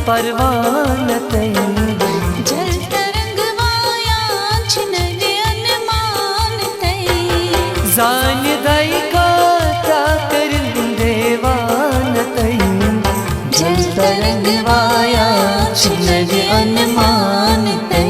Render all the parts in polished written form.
परवानतई जल तरंग वायांच नवे अनुमानतई जान दाई का ताकरिन देवानतई जल तरंग वायांच नवे अनुमानतई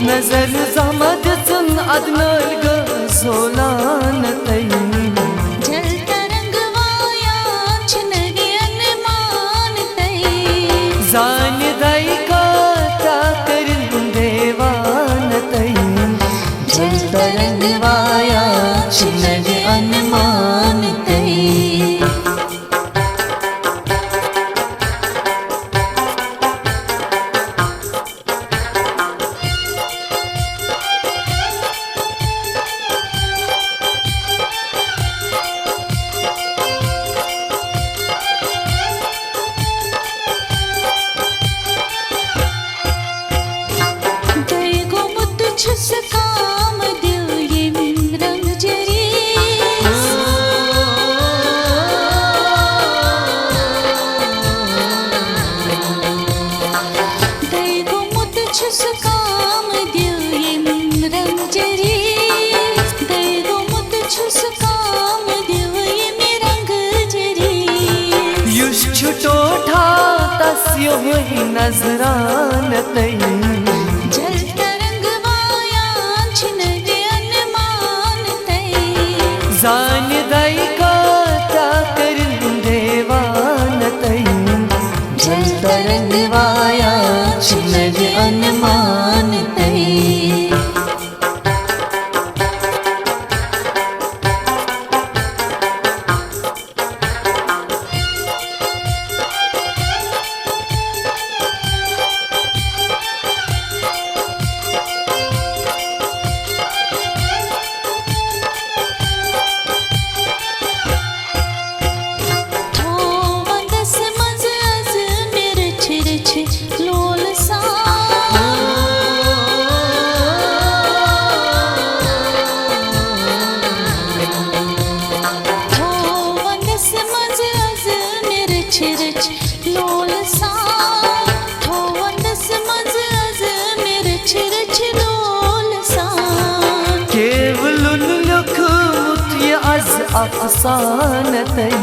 नजर जमद सुन अदनर सोलानतई जल तरंग वायांच नवे अनुमानतई जान दाई का ताकरिन देवानतई जल तरंग वायांच नवे अनुमानतई काम दिल ये रंग जरी दैगो मुत छुस काम दिल ये रंग जरी दैगो मुत छुस काम दिल ये रंग जरी युष छुटो ठा तस्यो ही नजरानतई जल जान दाई का ताकरिन देवानतई जल तरंग वायांच नवे अनुमानतई केवल लुख मुत ये अज अफसानतई